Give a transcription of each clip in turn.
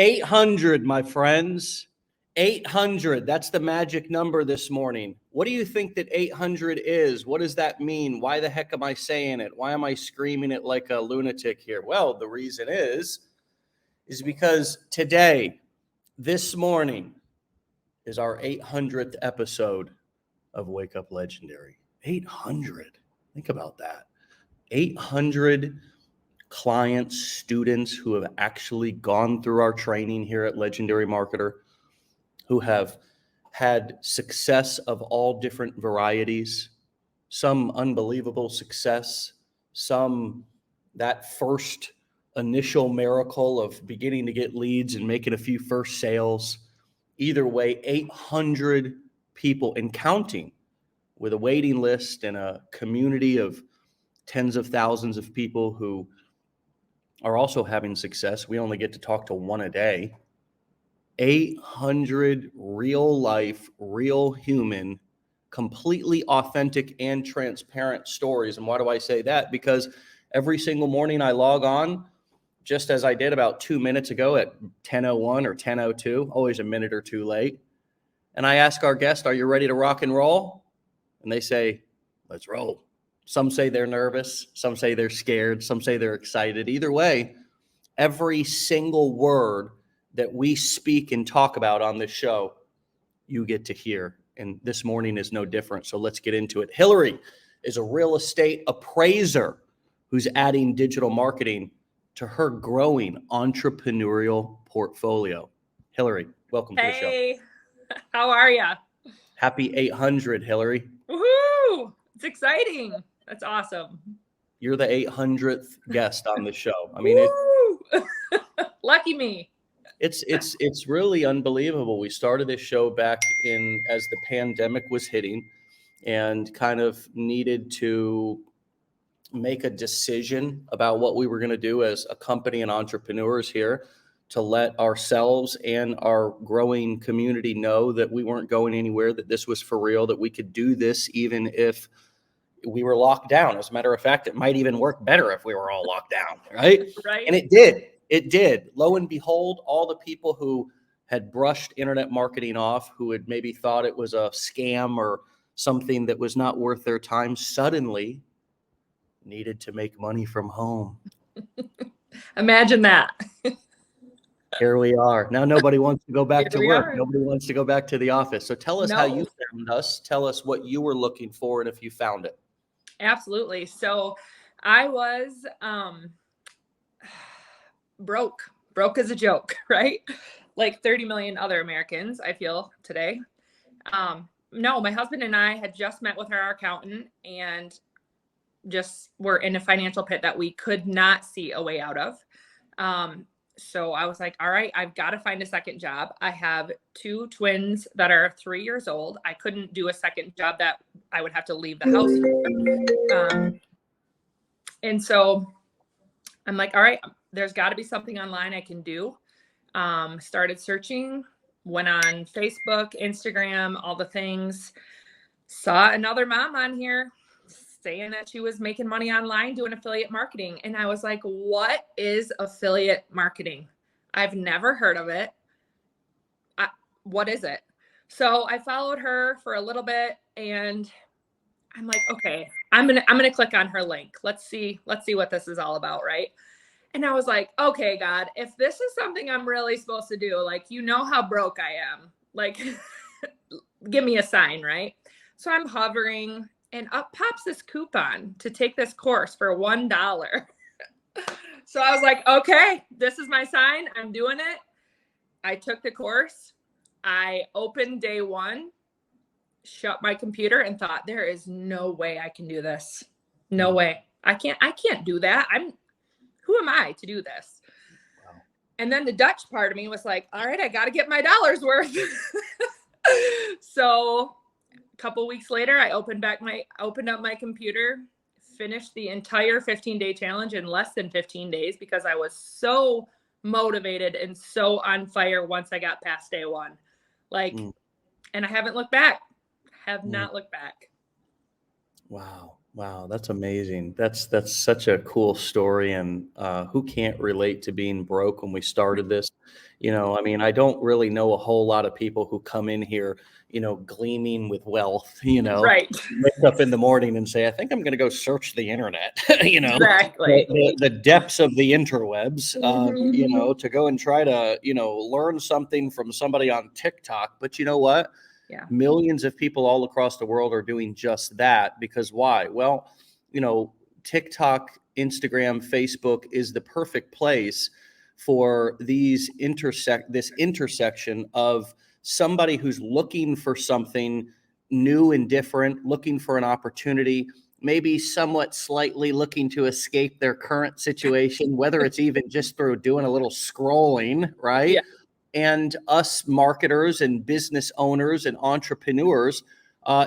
800, my friends. 800. That's the magic number this morning. What do you think that 800 is? What does that mean? Why the heck am I saying it? Why am I screaming it like a lunatic here? Well, the reason is because today, this morning, is our 800th episode of Wake Up Legendary. 800. Think about that. 800 clients, students who have actually gone through our training here at Legendary Marketer, who have had success of all different varieties, some unbelievable success, some that first initial miracle of beginning to get leads and making a few first sales. Either way, 800 people and counting, with a waiting list and a community of tens of thousands of people who are also having success. We only get to talk to one a day. 800 real life, real human, completely authentic and transparent stories. And why do I say that? Because every single morning I log on, just as I did about 2 minutes ago at 10:01 or 10:02, always a minute or two late. And I ask our guest, are you ready to rock and roll? And they say, let's roll. Some say they're nervous. Some say they're scared. Some say they're excited. Either way, every single word that we speak and talk about on this show, you get to hear. And this morning is no different. So let's get into it. Hilary is a real estate appraiser who's adding digital marketing to her growing entrepreneurial portfolio. Hilary, welcome to the show. Hey, how are you? Happy 800, Hilary. Woohoo! It's exciting. That's awesome. You're the 800th guest on the show. I mean, Lucky me. It's really unbelievable. We started this show back in as the pandemic was hitting, and kind of needed to make a decision about what we were going to do as a company and entrepreneurs here, to let ourselves and our growing community know that we weren't going anywhere, that this was for real, that we could do this even if we were locked down. As a matter of fact, it might even work better if we were all locked down, right? Right. And it did. It did. Lo and behold, all the people who had brushed internet marketing off, who had maybe thought it was a scam or something that was not worth their time, suddenly needed to make money from home. Imagine that. Here we are. Now nobody wants to go back to work. Are. Nobody wants to go back to the office. So tell us how you found us. Tell us what you were looking for and if you found it. Absolutely. So I was broke as a joke, right? Like 30 million other Americans, I feel today. No, my husband and I had just met with our accountant and just were in a financial pit that we could not see a way out of. So I was like, all right, I've got to find a second job. I have 2 twins that are 3 years old. I couldn't do a second job that I would have to leave the house. And so I'm like, all right, there's got to be something online I can do. Started searching, went on Facebook, Instagram, all the things. Saw another mom on here saying that she was making money online doing affiliate marketing. And I was like, what is affiliate marketing? I've never heard of it. What is it? So I followed her for a little bit and I'm like, okay, I'm going to click on her link. Let's see what this is all about. Right. And I was like, okay, God, if this is something I'm really supposed to do, like, you know how broke I am, like, give me a sign. Right. So I'm hovering and up pops this coupon to take this course for $1. So I was like, okay, this is my sign. I'm doing it. I took the course. I opened day 1, shut my computer and thought, there is no way I can do this. No way. I can't do that. Who am I to do this? Wow. And then the Dutch part of me was like, all right, I got to get my dollar's worth. So a couple weeks later, I opened up my computer, finished the entire 15-day challenge in less than 15 days because I was so motivated and so on fire once I got past day 1. And I haven't looked back. Have not looked back. Wow. Wow, that's amazing. That's such a cool story, and who can't relate to being broke when we started this? I mean, I don't really know a whole lot of people who come in here, gleaming with wealth. Right. Wake up in the morning and say, "I think I'm going to go search the internet." Exactly. The depths of the interwebs. Mhm. To go and try to learn something from somebody on TikTok. But you know what? Yeah. Millions of people all across the world are doing just that because why? Well, you know, TikTok, Instagram, Facebook is the perfect place for this intersection of somebody who's looking for something new and different, looking for an opportunity, maybe somewhat slightly looking to escape their current situation, whether it's even just through doing a little scrolling, right? Yeah. And us marketers and business owners and entrepreneurs,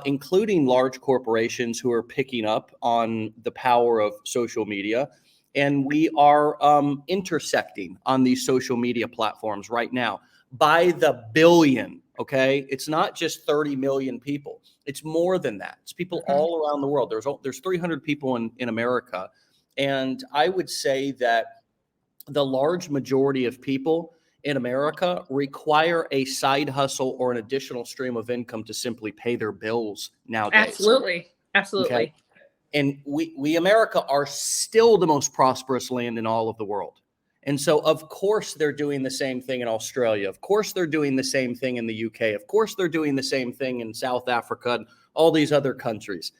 including large corporations who are picking up on the power of social media. And we are intersecting on these social media platforms right now by the billion. Okay. It's not just 30 million people, it's more than that. It's people Mhm. all around the world. There's 300 people in America. And I would say that the large majority of people in America require a side hustle or an additional stream of income to simply pay their bills nowadays. Absolutely. Okay. Absolutely. And we America are still the most prosperous land in all of the world. And so, of course, they're doing the same thing in Australia. Of course, they're doing the same thing in the UK. Of course, they're doing the same thing in South Africa and all these other countries.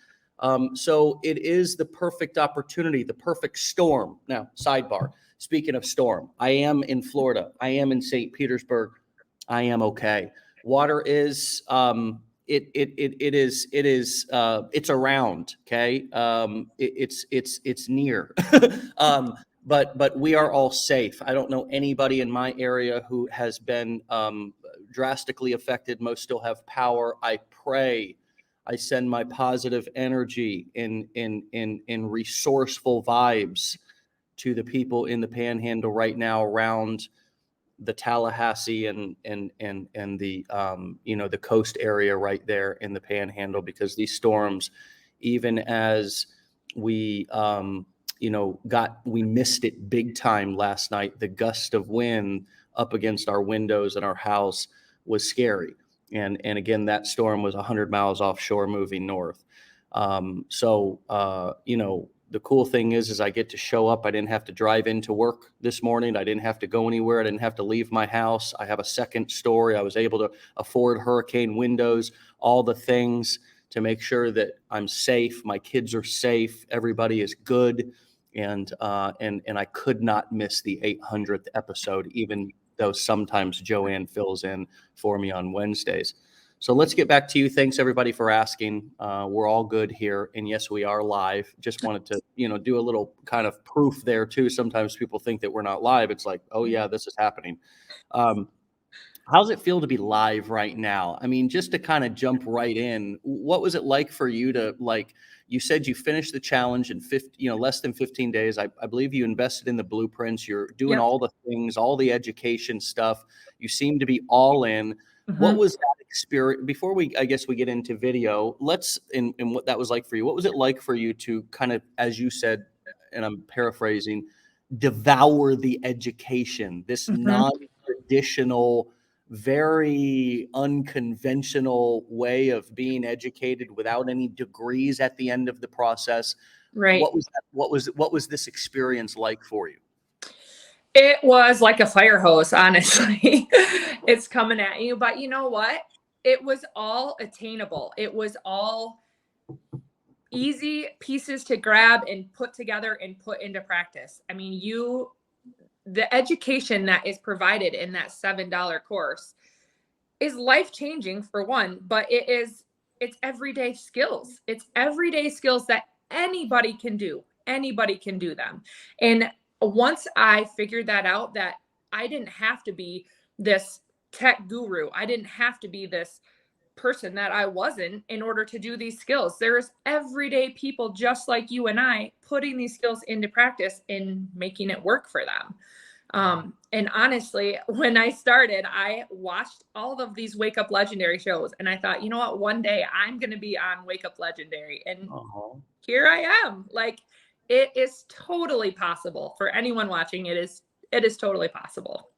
So it is the perfect opportunity, the perfect storm. Now, sidebar. Speaking of storm, I am in Florida. I am in St. Petersburg. I am okay. Water is it's around. Okay, it's near. But we are all safe. I don't know anybody in my area who has been drastically affected. Most still have power. I pray. I send my positive energy in resourceful vibes to the people in the Panhandle right now around the Tallahassee and the the coast area right there in the Panhandle, because these storms, even as we we missed it big time last night. The gust of wind up against our windows and our house was scary, and again that storm was 100 miles offshore moving north. The cool thing is I get to show up. I didn't have to drive into work this morning. I didn't have to go anywhere. I didn't have to leave my house. I have a second story. I was able to afford hurricane windows, all the things to make sure that I'm safe. My kids are safe. Everybody is good. And I could not miss the 800th episode, even though sometimes Joanne fills in for me on Wednesdays. So let's get back to you. Thanks everybody for asking. We're all good here, and yes, we are live. Just wanted to, do a little kind of proof there too. Sometimes people think that we're not live. It's like, oh yeah, this is happening. Um, how's it feel to be live right now? I mean, just to kind of jump right in, what was it like for you to You said you finished the challenge in less than 15 days. I believe you invested in the blueprints. You're doing Yep. all the things, all the education stuff. You seem to be all in. What Mhm. was that experience? Before I guess we get into video, let's in what that was like for you. What was it like for you to kind of, as you said, and I'm paraphrasing, devour the education, this Mhm. non-traditional, very unconventional way of being educated without any degrees at the end of the process? Right. What was this experience like for you? It was like a fire hose, honestly. It's coming at you, but you know what? It was all attainable. It was all easy pieces to grab and put together and put into practice. I mean, the education that is provided in that $7 course is life changing for one, but it's everyday skills. It's everyday skills that anybody can do. Anybody can do them. And once I figured that out, that I didn't have to be this tech guru, I didn't have to be this person that I wasn't in order to do these skills. There's everyday people just like you and I putting these skills into practice and making it work for them. And honestly, when I started, I watched all of these Wake Up Legendary shows and I thought, you know what, one day I'm going to be on Wake Up Legendary. And Uh-huh. here I am. Like, it is totally possible for anyone watching. It is totally possible.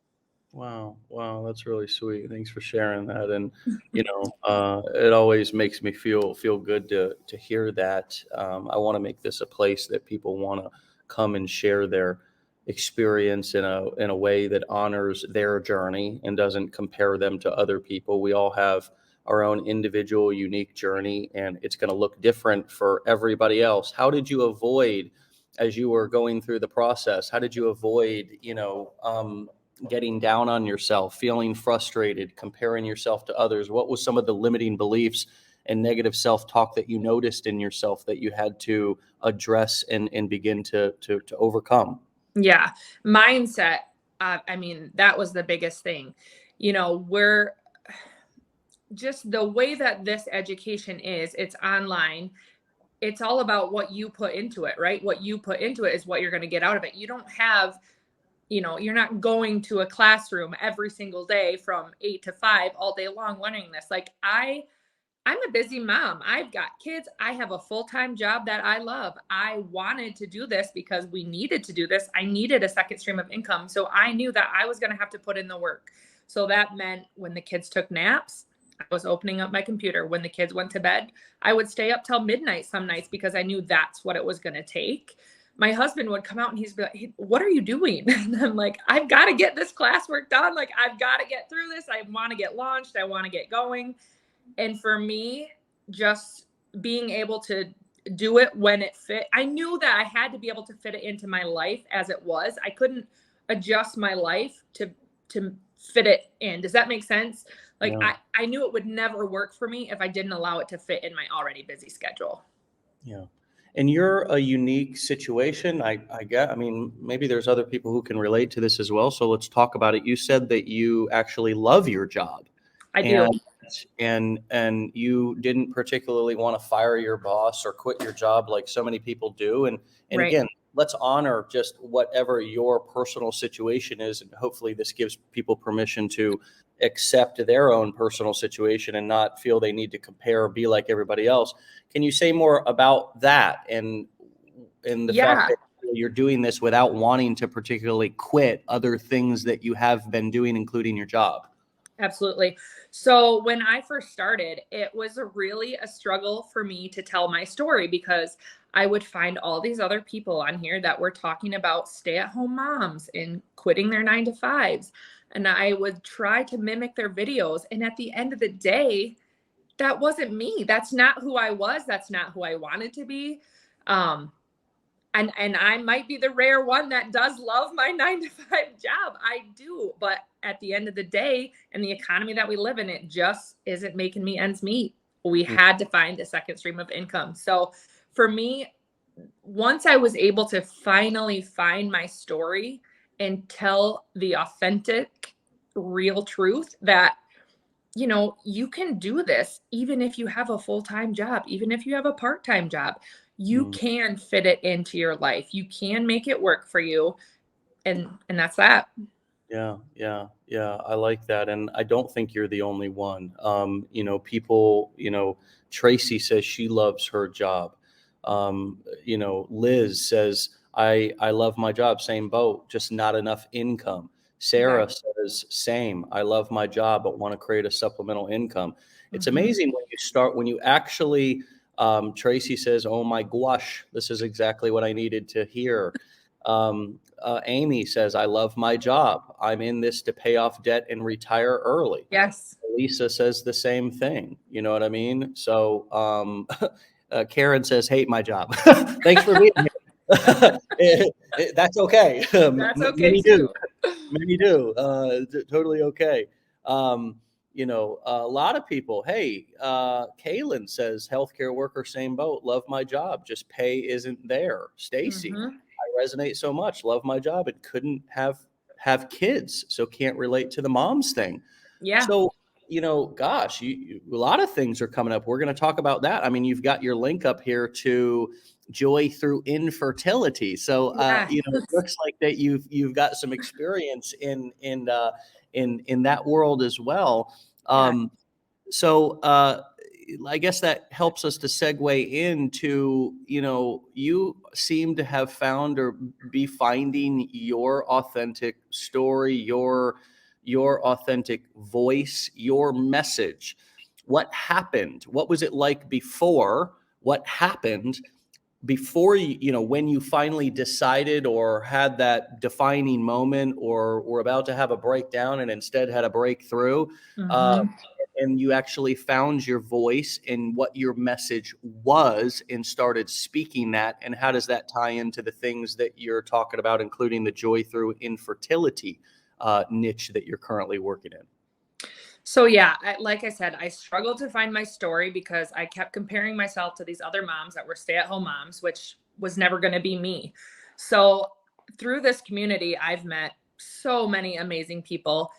Wow. Wow. That's really sweet. Thanks for sharing that. And, it always makes me feel good to hear that. I want to make this a place that people want to come and share their experience in a way that honors their journey and doesn't compare them to other people. We all have our own individual, unique journey, and it's going to look different for everybody else. How did you avoid, as you were going through the process, how did you avoid, getting down on yourself, feeling frustrated, comparing yourself to others? What was some of the limiting beliefs and negative self-talk that you noticed in yourself that you had to address and begin to overcome? Yeah. Mindset. I mean, that was the biggest thing. We're just the way that this education is, it's online. It's all about what you put into it, right? What you put into it is what you're going to get out of it. You don't have, you're not going to a classroom every single day from 8 to 5 all day long learning this. Like, I'm a busy mom. I've got kids. I have a full-time job that I love. I wanted to do this because we needed to do this. I needed a second stream of income. So I knew that I was going to have to put in the work. So that meant when the kids took naps, I was opening up my computer. When the kids went to bed, I would stay up till midnight some nights because I knew that's what it was going to take. My husband would come out and he'd be like, "Hey, what are you doing?" And I'm like, "I've got to get this classwork done. Like, I've got to get through this. I want to get launched. I want to get going." And for me, just being able to do it when it fit, I knew that I had to be able to fit it into my life as it was. I couldn't adjust my life to fit it in. Does that make sense? Like, Yeah. I knew it would never work for me if I didn't allow it to fit in my already busy schedule. Yeah. And you're a unique situation. I get, I mean, maybe there's other people who can relate to this as well. So let's talk about it. You said that you actually love your job. I do. And you didn't particularly want to fire your boss or quit your job like so many people do. And Right. again, let's honor just whatever your personal situation is, and hopefully this gives people permission to accept their own personal situation and not feel they need to compare or be like everybody else. Can you say more about that and the fact Yeah. that you're doing this without wanting to particularly quit other things that you have been doing, including your job? Absolutely. So when I first started, it was really a struggle for me to tell my story because I would find all these other people on here that were talking about stay-at-home moms and quitting their 9 to 5s. And I would try to mimic their videos. And at the end of the day, that wasn't me. That's not who I was. That's not who I wanted to be. Um, and I might be the rare one that does love my 9 to 5 job. I do, but at the end of the day, in the economy that we live in, it just isn't making me ends meet. We had to find a second stream of income. So for me, once I was able to finally find my story and tell the authentic, real truth that you can do this even if you have a full-time job, even if you have a part-time job. You Mm. can fit it into your life. You can make it work for you. And that's that. Yeah, yeah, yeah. I like that. And I don't think you're the only one. People, Tracy says she loves her job. Liz says, I love my job. Same boat, just not enough income. Sarah Exactly. says, same. I love my job, but want to create a supplemental income. It's Mhm. amazing when you actually, Tracy says, oh my gosh, this is exactly what I needed to hear. Amy says, I love my job. I'm in this to pay off debt and retire early. Yes. Lisa says the same thing. You know what I mean? So Karen says, hate my job. Thanks for being here. That's okay. That's okay Many do. too. Many do. Totally okay. A lot of people, hey, Kaylin says, healthcare worker, same boat. Love my job. Just pay isn't there. Stacy, Mhm. I resonate so much. Love my job and couldn't have kids, so can't relate to the moms thing. Yeah. So, gosh, a lot of things are coming up. We're going to talk about that. I mean, you've got your link up here to joy through infertility. So, Yeah. it looks like that you've got some experience in that world as well. Yeah. So, I guess that helps us to segue into, you seem to have found or be finding your authentic story, your authentic voice, your message. What happened? What was it like before? What happened before when you finally decided or had that defining moment, or were about to have a breakdown and instead had a breakthrough, Mhm. and you actually found your voice and what your message was and started speaking that? And how does that tie into the things that you're talking about, including the joy through infertility niche that you're currently working in? So yeah, like I said, I struggled to find my story because I kept comparing myself to these other moms that were stay-at-home moms, which was never going to be me. So through this community, I've met so many amazing people.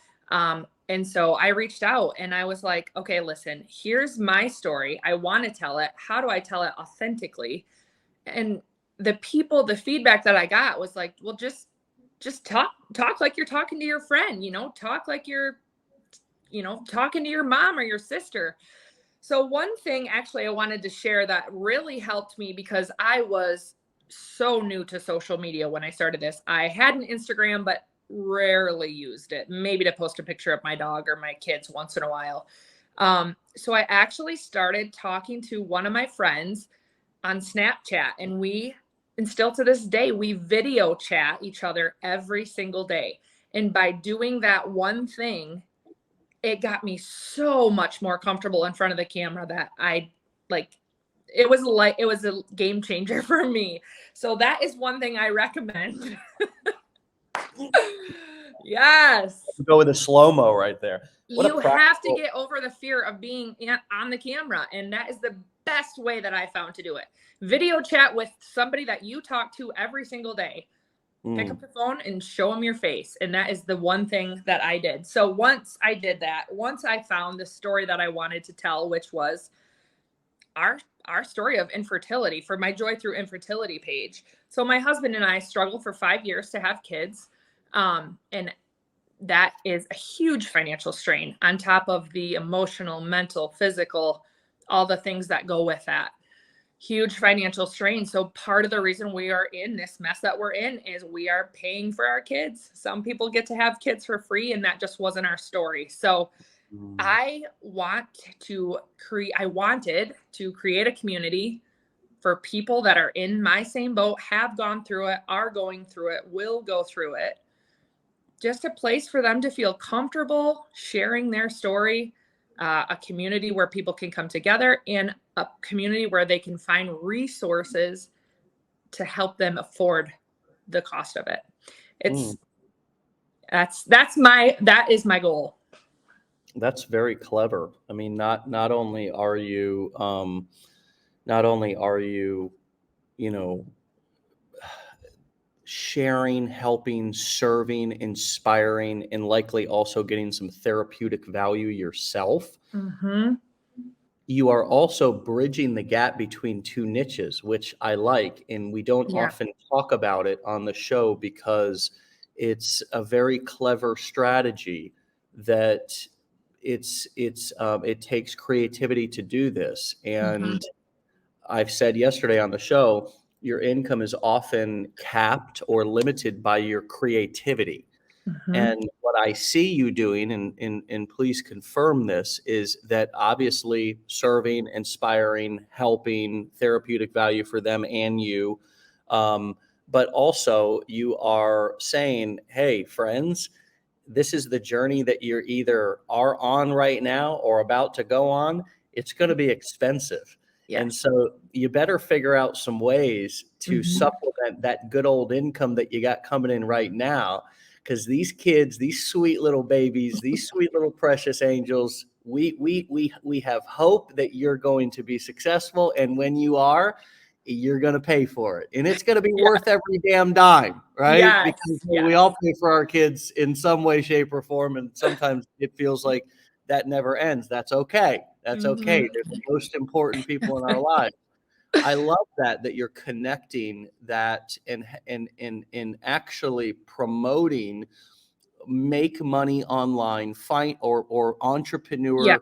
And so I reached out and I was like, okay, listen, here's my story. I want to tell it. How do I tell it authentically? And the feedback that I got was like, well, just talk like you're talking to your friend, talk like you're talking to your mom or your sister. So one thing actually I wanted to share that really helped me, because I was so new to social media when I started this. I had an Instagram, but rarely used it, maybe to post a picture of my dog or my kids once in a while. So I actually started talking to one of my friends on Snapchat, and still to this day, we video chat each other every single day. And by doing that one thing, it got me so much more comfortable in front of the camera that it was a game changer for me. So that is one thing I recommend. Yes. Go with a slow-mo right there. You have to get over the fear of being on the camera. And that is the best way that I found to do it. Video chat with somebody that you talk to every single day. Pick up the phone and show them your face. And that is the one thing that I did. So once I did that, once I found the story that I wanted to tell, which was our story of infertility for my Joy Through Infertility page. So my husband and I struggled for 5 years to have kids. And that is a huge financial strain on top of the emotional, mental, physical, all the things that go with that. Huge financial strain. So part of the reason we are in this mess that we're in is we are paying for our kids. Some people get to have kids for free, and that just wasn't our story. So I wanted to create a community for people that are in my same boat, have gone through it, are going through it, will go through it. Just a place for them to feel comfortable sharing their story, a community where people can come together, and a community where they can find resources to help them afford the cost of it. That is my goal. That's very clever. I mean, not only are you, sharing, helping, serving, inspiring, and likely also getting some therapeutic value yourself. Mm-hmm. You are also bridging the gap between two niches, which I like. And we don't often talk about it on the show because it's a very clever strategy that it takes creativity to do this. And I've said yesterday on the show, your income is often capped or limited by your creativity. And what I see you doing, and please confirm this, is that obviously serving, inspiring, helping, therapeutic value for them and you. But also you are saying, hey, friends, this is the journey that you're either are on right now or about to go on. It's going to be expensive. Yes. And so you better figure out some ways to supplement that good old income that you got coming in right now. Because these kids, these sweet little babies, these sweet little precious angels, we have hope that you're going to be successful. And when you are, you're going to pay for it. And it's going to be worth every damn dime, right? Yes, Because we all pay for our kids in some way, shape, or form. And sometimes it feels like that never ends. That's okay. That's okay. They're the most important people in our lives. I love that you're connecting that and actually promoting make money online, find or entrepreneur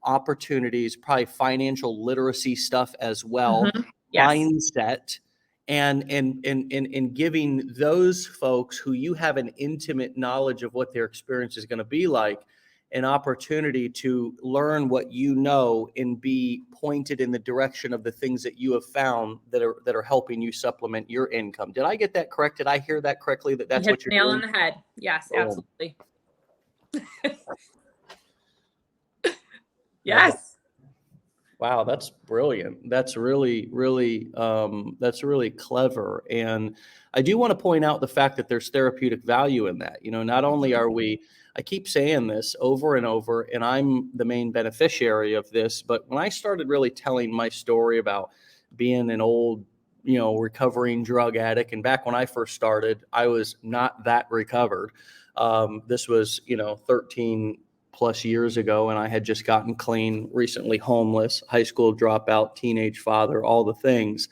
opportunities, probably financial literacy stuff as well, Yes. mindset, and giving those folks who you have an intimate knowledge of what their experience is going to be like an opportunity to learn what you know and be pointed in the direction of the things that you have found that are helping you supplement your income. Did I get that correct? Did I hear that correctly? That's what you're nail doing? on the head. Yes, absolutely. Yes. Wow, that's brilliant. That's really, really, that's really clever. And I do want to point out the fact that there's therapeutic value in that. Not only are we, I keep saying this over and over, and I'm the main beneficiary of this, but when I started really telling my story about being an old, recovering drug addict, and back when I first started, I was not that recovered. This was, 13 plus years ago, and I had just gotten clean, recently homeless, high school dropout, teenage father, all the things.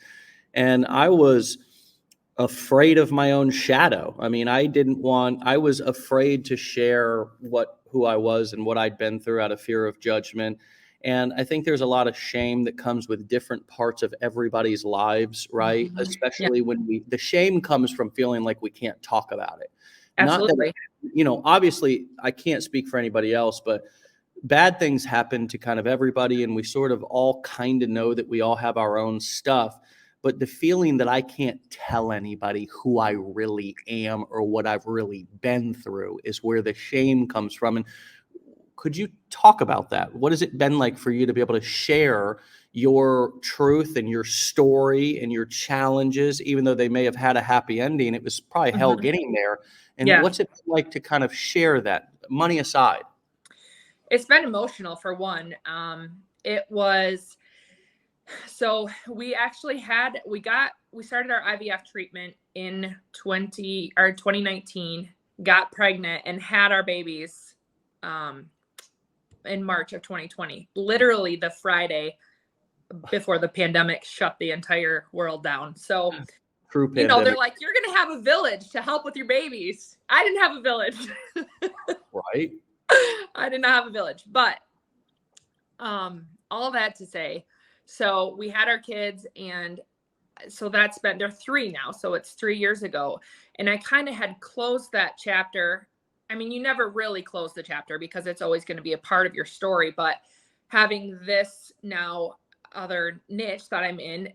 And I was afraid of my own shadow. I mean, I was afraid to share who I was and what I'd been through out of fear of judgment. And I think there's a lot of shame that comes with different parts of everybody's lives, right? Especially when the shame comes from feeling like we can't talk about it. Absolutely. Not that, obviously I can't speak for anybody else, but bad things happen to kind of everybody. And we sort of all kind of know that we all have our own stuff. But the feeling that I can't tell anybody who I really am or what I've really been through is where the shame comes from. And could you talk about that? What has it been like for you to be able to share your truth and your story and your challenges, even though they may have had a happy ending? It was probably hell getting there. And what's it like to kind of share that, money aside? It's been emotional for one. So we actually we started our IVF treatment in 2019, got pregnant and had our babies in March of 2020, literally the Friday before the pandemic shut the entire world down. So, true pandemic. They're like, you're going to have a village to help with your babies. I didn't have a village. Right. I did not have a village, but all that to say, so we had our kids, and so they're 3 now. So it's 3 years ago. And I kind of had closed that chapter. I mean, you never really close the chapter because it's always going to be a part of your story, but having this now other niche that I'm in,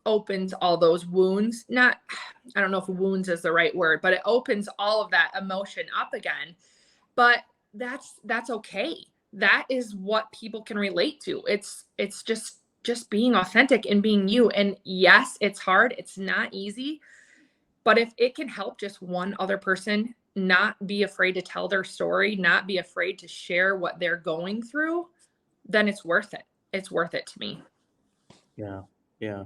opens all those wounds. I don't know if wounds is the right word, but it opens all of that emotion up again. But that's okay. That is what people can relate to. It's just being authentic and being you. And yes, it's hard. It's not easy. But if it can help just one other person not be afraid to tell their story, not be afraid to share what they're going through, then it's worth it. It's worth it to me. Yeah. Yeah.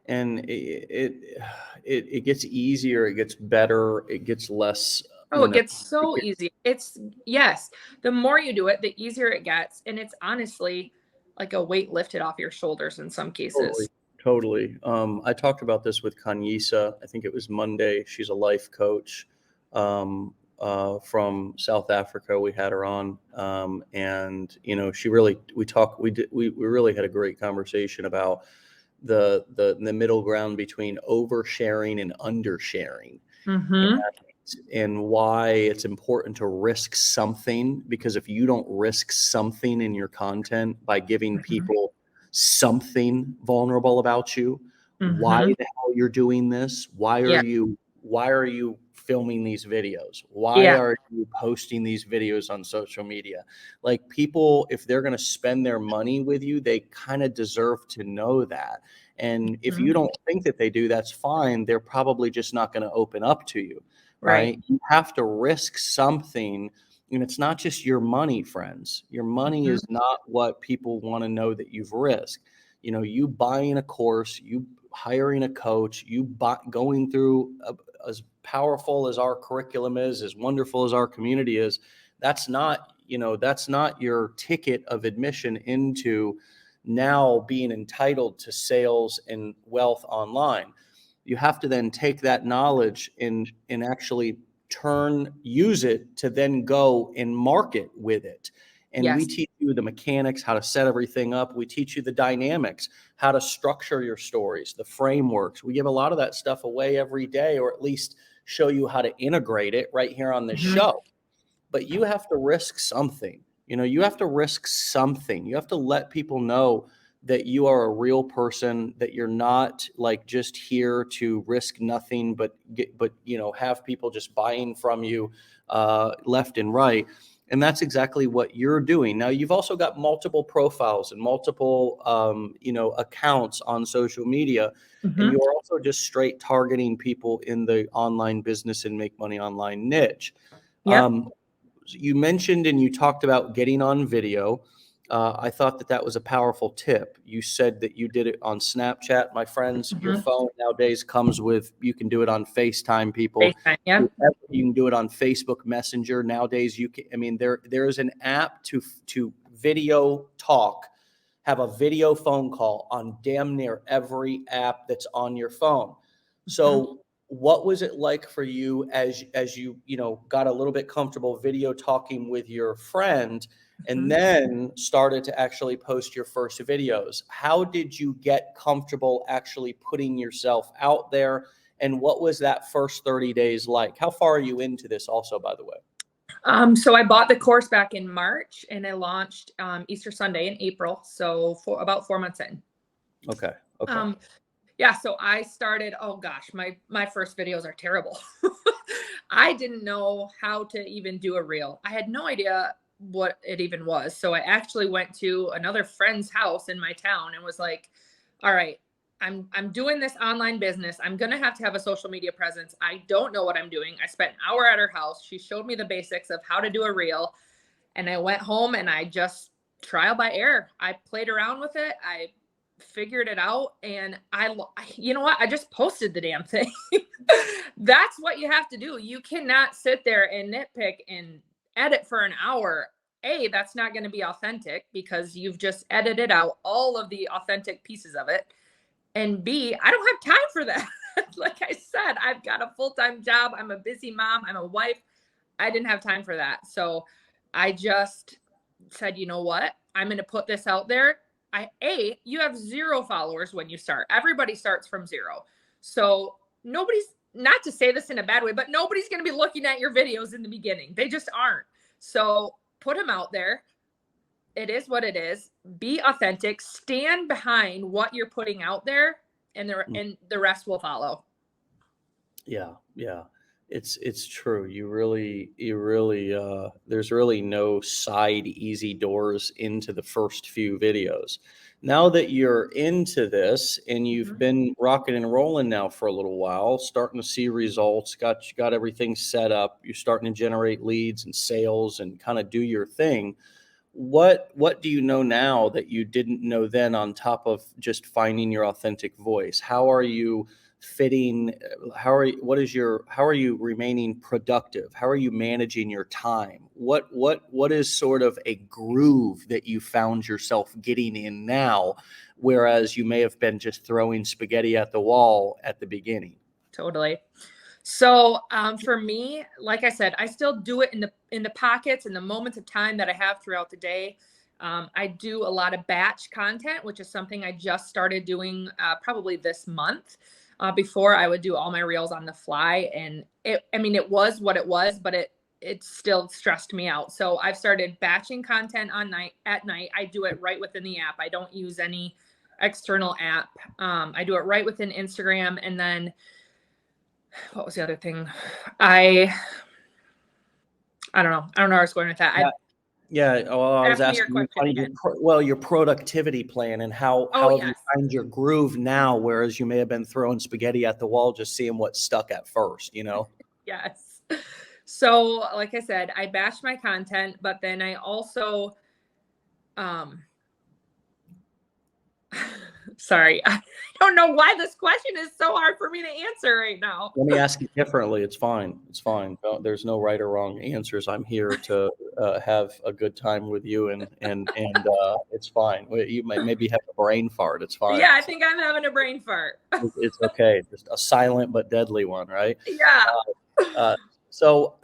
And it gets easier, it gets better, it gets less. It gets so easy. The more you do it, the easier it gets. And it's honestly like a weight lifted off your shoulders in some cases. Totally. I talked about this with Kanyisa. I think it was Monday. She's a life coach from South Africa. We had her on, and she really we really had a great conversation about the middle ground between oversharing and undersharing. And why it's important to risk something, because if you don't risk something in your content by giving people something vulnerable about you, why the hell you're doing this? Why are you filming these videos? Why are you posting these videos on social media? Like, people, if they're going to spend their money with you, they kind of deserve to know that. And if you don't think that they do, that's fine. They're probably just not going to open up to you. Right? You have to risk something. And it's not just your money, friends. Your money is not what people want to know that you've risked. You buying a course, you hiring a coach, going through as powerful as our curriculum is, as wonderful as our community is. That's not your ticket of admission into now being entitled to sales and wealth online. You have to then take that knowledge and actually use it to then go and market with it. And we teach you the mechanics, how to set everything up. We teach you the dynamics, how to structure your stories, the frameworks. We give a lot of that stuff away every day, or at least show you how to integrate it right here on this show. But you have to risk something. You have to risk something. You have to let people know that you are a real person, that you're not like just here to risk nothing, but have people just buying from you left and right. And that's exactly what you're doing. Now, you've also got multiple profiles and multiple, accounts on social media. And you're also just straight targeting people in the online business and make money online niche. You mentioned and you talked about getting on video. I thought that was a powerful tip. You said that you did it on Snapchat. My friends, your phone nowadays comes with, you can do it on FaceTime people. You can do it on Facebook Messenger. Nowadays, there is an app to video talk, have a video phone call on damn near every app that's on your phone. So what was it like for you as you got a little bit comfortable video talking with your friend and then started to actually post your first videos? How did you get comfortable actually putting yourself out there? And what was that first 30 days like? How far are you into this also, by the way? So I bought the course back in March and I launched Easter Sunday in April. So for about 4 months in. Okay. Yeah, so I started, oh gosh, my first videos are terrible. I didn't know how to even do a reel. I had no idea what it even was. So I actually went to another friend's house in my town and was like, all right, I'm doing this online business. I'm going to have a social media presence. I don't know what I'm doing. I spent an hour at her house. She showed me the basics of how to do a reel. And I went home and I just trial by error. I played around with it. I figured it out. And you know what? I just posted the damn thing. That's what you have to do. You cannot sit there and nitpick and edit for an hour. A, that's not going to be authentic because you've just edited out all of the authentic pieces of it. And B, I don't have time for that. Like I said, I've got a full-time job. I'm a busy mom. I'm a wife. I didn't have time for that. So I just said, you know what? I'm going to put this out there. You have 0 followers when you start. Everybody starts from 0. So nobody's, not to say this in a bad way, but nobody's going to be looking at your videos in the beginning. They just aren't. So put them out there. It is what it is. Be authentic. Stand behind what you're putting out there, and the rest will follow. Yeah. It's true. You really, there's really no side easy doors into the first few videos. Now that you're into this and you've been rocking and rolling now for a little while, starting to see results, got everything set up, you're starting to generate leads and sales and kind of do your thing. What do you know now that you didn't know then, on top of just finding your authentic voice? How are you fitting? How are you remaining productive? How are you managing your time? What is sort of a groove that you found yourself getting in now, whereas you may have been just throwing spaghetti at the wall at the beginning? Totally. So for me, like I said, I still do it in the pockets and the moments of time that I have throughout the day. I do a lot of batch content, which is something I just started doing probably this month. Before, I would do all my reels on the fly, and it was what it was, but it still stressed me out. So I've started batching content at night. I do it right within the app. I don't use any external app. I do it right within Instagram, and then what was the other thing? I don't know. I don't know where I was going with that. Yeah. Well, I was asking your productivity plan and how you find your groove now, whereas you may have been throwing spaghetti at the wall, just seeing what stuck at first, Yes. So like I said, I batch my content, but then I also, sorry, I don't know why this question is so hard for me to answer right now. Let me ask it differently. It's fine. There's no right or wrong answers. I'm here to have a good time with you, and it's fine. You might maybe have a brain fart. It's fine. Yeah, I think I'm having a brain fart. It's okay. Just a silent but deadly one, right? Yeah. So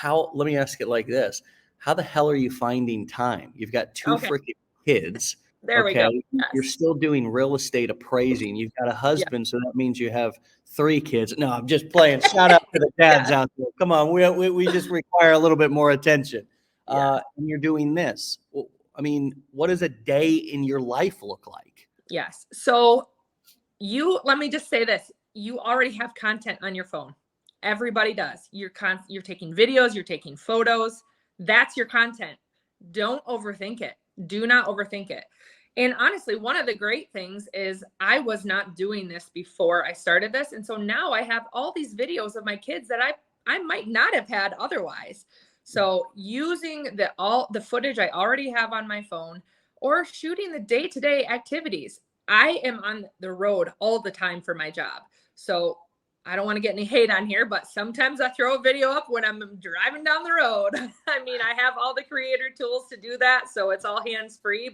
let me ask it like this. how the hell are you finding time? You've got 2 Okay. freaking kids. There we go. Yes. You're still doing real estate appraising. You've got a husband, so that means you have 3 kids. No, I'm just playing. Shout out to the dads out there. Come on, we just require a little bit more attention. And you're doing this. Well, I mean, what does a day in your life look like? Yes. So let me just say this. You already have content on your phone. Everybody does. You're taking videos, you're taking photos. That's your content. Don't overthink it. Do not overthink it. And honestly, one of the great things is I was not doing this before I started this. And so now I have all these videos of my kids that I might not have had otherwise. So using the footage I already have on my phone, or shooting the day-to-day activities. I am on the road all the time for my job. So I don't want to get any hate on here, but sometimes I throw a video up when I'm driving down the road. I mean, I have all the creator tools to do that, so it's all hands-free,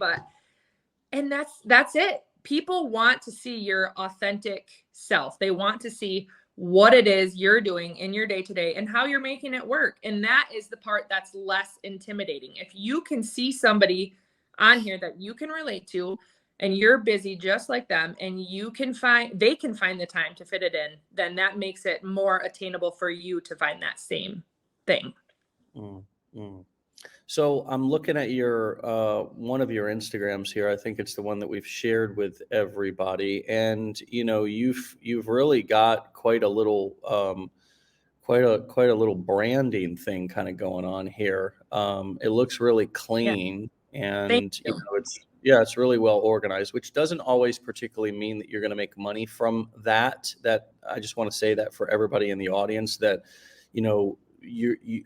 and that's it. People want to see your authentic self. They want to see what it is you're doing in your day-to-day and how you're making it work. And that is the part that's less intimidating. If you can see somebody on here that you can relate to, and you're busy just like them, and they can find the time to fit it in, then that makes it more attainable for you to find that same thing. Mm-hmm. So I'm looking at your one of your Instagrams here. I think it's the one that we've shared with everybody, and you've really got quite a little quite a little branding thing kind of going on here. It looks really clean, and it's really well organized, which doesn't always particularly mean that you're going to make money from that. That I just want to say that for everybody in the audience, that you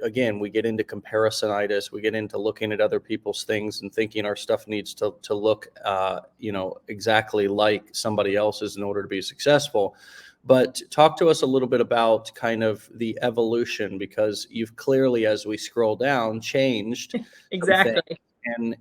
again, we get into comparisonitis, we get into looking at other people's things and thinking our stuff needs to look exactly like somebody else's in order to be successful. But talk to us a little bit about kind of the evolution, because you've clearly, as we scroll down, changed. Exactly. And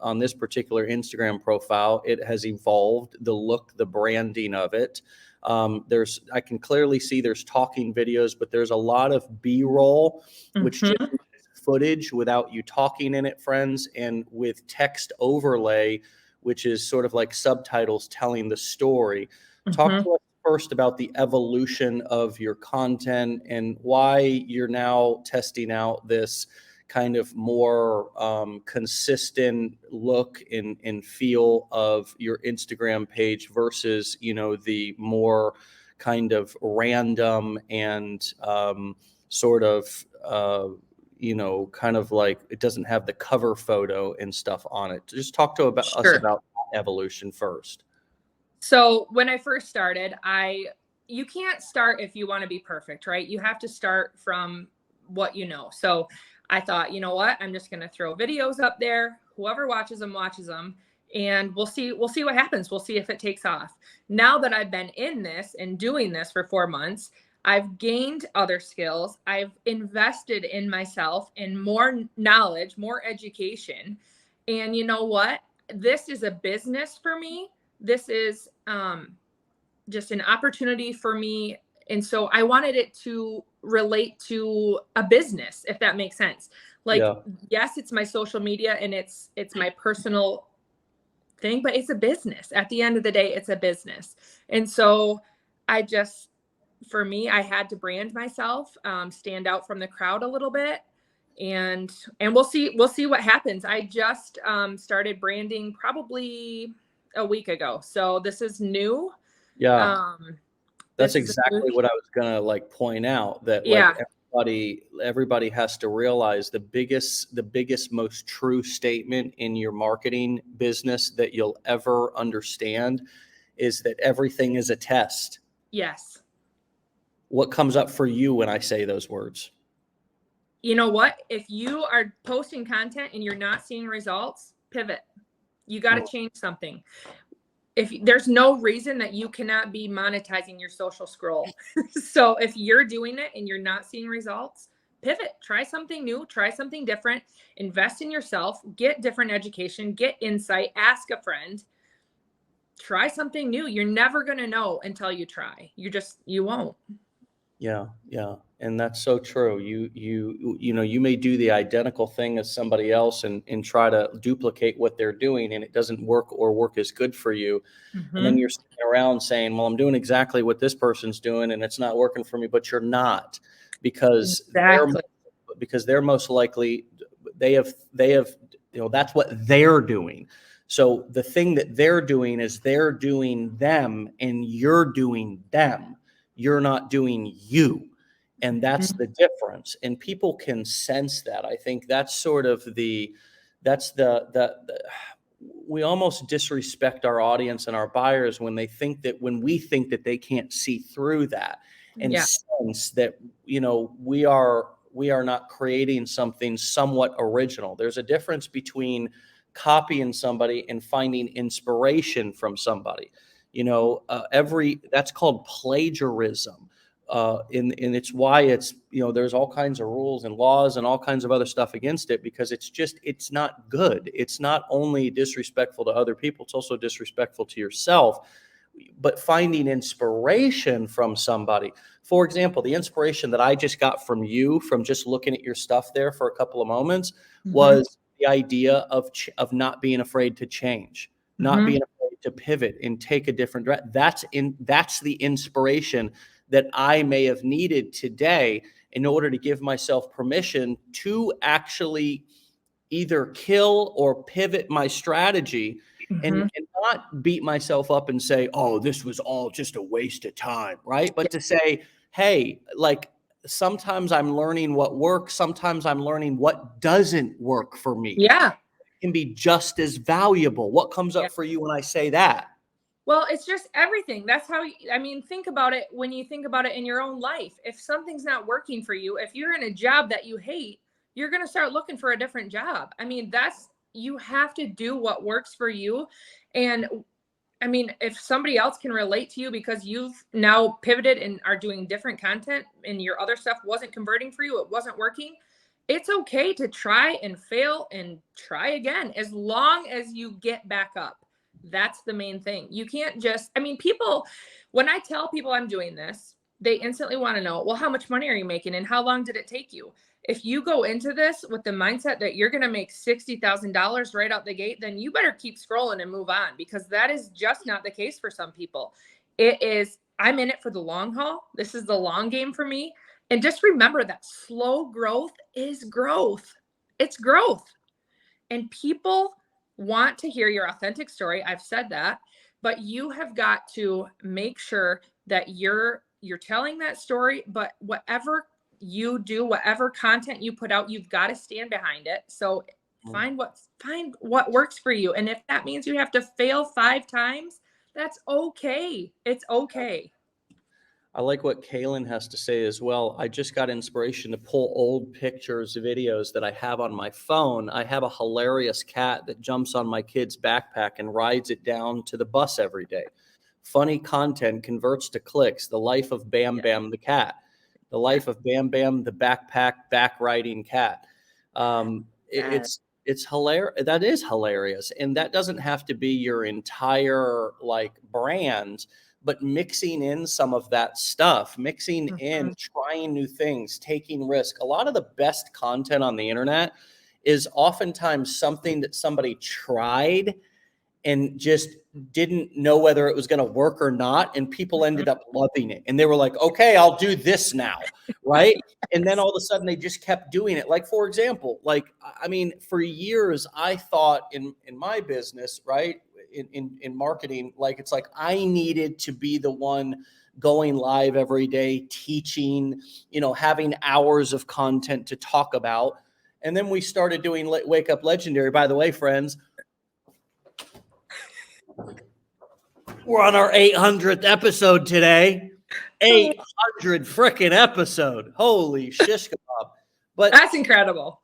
on this particular Instagram profile, it has evolved, the look, the branding of it. I can clearly see there's talking videos, but there's a lot of B-roll, which just is footage without you talking in it, friends, and with text overlay, which is sort of like subtitles telling the story. Talk to us first about the evolution of your content and why you're now testing out this kind of more consistent look and feel of your Instagram page versus, the more kind of random and sort of, kind of like it doesn't have the cover photo and stuff on it. Just talk to us about evolution first. So when I first started, you can't start if you want to be perfect, right? You have to start from what you know. So I thought, you know what? I'm just going to throw videos up there. Whoever watches them, and we'll see what happens. We'll see if it takes off. Now that I've been in this and doing this for 4 months, I've gained other skills. I've invested in myself in more knowledge, more education. And you know what? This is a business for me. This is just an opportunity for me. And so I wanted it to relate to a business, if that makes sense. Yes, it's my social media and it's my personal thing, but it's a business. At the end of the day, it's a business. And so for me, I had to brand myself, stand out from the crowd a little bit. And we'll see what happens. I just started branding probably a week ago. So this is new. Yeah. That's exactly what I was gonna point out, that everybody has to realize the biggest, most true statement in your marketing business that you'll ever understand is that everything is a test. Yes. What comes up for you when I say those words? You know what? If you are posting content and you're not seeing results, pivot. You got to change something. If there's no reason that you cannot be monetizing your social scroll. So if you're doing it and you're not seeing results, pivot, try something new, try something different, invest in yourself, get different education, get insight, ask a friend, try something new. You're never going to know until you try. You won't. Yeah. And that's so true. You may do the identical thing as somebody else and try to duplicate what they're doing, and it doesn't work or work as good for you. And then you're sitting around saying, well, I'm doing exactly what this person's doing and it's not working for me, but you're not, because they're most likely they have that's what they're doing. So the thing that they're doing is they're doing them and you're doing them. You're not doing you. And that's the difference. And people can sense that. I think that's sort of we almost disrespect our audience and our buyers when we think that they can't see through that and sense that, we are not creating something somewhat original. There's a difference between copying somebody and finding inspiration from somebody. That's called plagiarism. And it's why there's all kinds of rules and laws and all kinds of other stuff against it, because it's not good. It's not only disrespectful to other people, it's also disrespectful to yourself. But finding inspiration from somebody, for example, the inspiration that I just got from you, from just looking at your stuff there for a couple of moments, was the idea of not being afraid to change, not being afraid to pivot and take a different direction. That's the inspiration that I may have needed today in order to give myself permission to actually either kill or pivot my strategy and not beat myself up and say, oh, this was all just a waste of time, right? But to say, hey, like, sometimes I'm learning what works, sometimes I'm learning what doesn't work for me. Yeah. It can be just as valuable. What comes up for you when I say that? Well, it's just everything. That's how, think about it when you think about it in your own life. If something's not working for you, if you're in a job that you hate, you're going to start looking for a different job. You have to do what works for you. And if somebody else can relate to you because you've now pivoted and are doing different content and your other stuff wasn't converting for you, it wasn't working, it's okay to try and fail and try again, as long as you get back up. That's the main thing. You can't just, people, when I tell people I'm doing this, they instantly want to know, well, how much money are you making and how long did it take you? If you go into this with the mindset that you're going to make $60,000 right out the gate, then you better keep scrolling and move on, because that is just not the case for some people. It is, I'm in it for the long haul. This is the long game for me. And just remember that slow growth is growth. It's growth. And people want to hear your authentic story. I've said that, but you have got to make sure that you're telling that story, but whatever you do, whatever content you put out, you've got to stand behind it. So find what works for you. And if that means you have to fail 5 times, that's okay. It's okay. I like what Kaylin has to say as well. I just got inspiration to pull old pictures, videos that I have on my phone. I have a hilarious cat that jumps on my kid's backpack and rides it down to the bus every day. Funny content converts to clicks. The life of Bam Bam the cat. The life of Bam Bam the backpack back riding cat. It's hilarious. That is hilarious. And that doesn't have to be your entire brand, but mixing in some of that stuff, mixing in, trying new things, taking risk. A lot of the best content on the internet is oftentimes something that somebody tried and just didn't know whether it was going to work or not. And people ended up loving it. And they were like, okay, I'll do this now. Right. And then all of a sudden they just kept doing it. Like, for example, for years, I thought in my business, right, in marketing, it's like I needed to be the one going live every day, teaching, having hours of content to talk about. And then we started doing Wake Up Legendary. By the way, friends, we're on our 800th episode today. 800 freaking episode. Holy shish kebab. But that's incredible.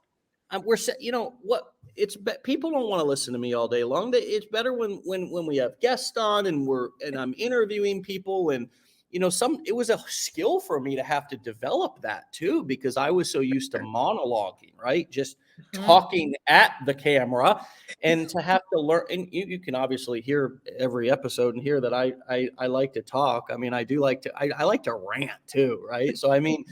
People don't want to listen to me all day long. It's better when we have guests on and I'm interviewing people and it was a skill for me to have to develop that too, because I was so used to monologuing, right? Just talking at the camera, and to have to learn. And you can obviously hear every episode and hear that I like to talk. I mean, I do like to, I like to rant too, right? So, I mean,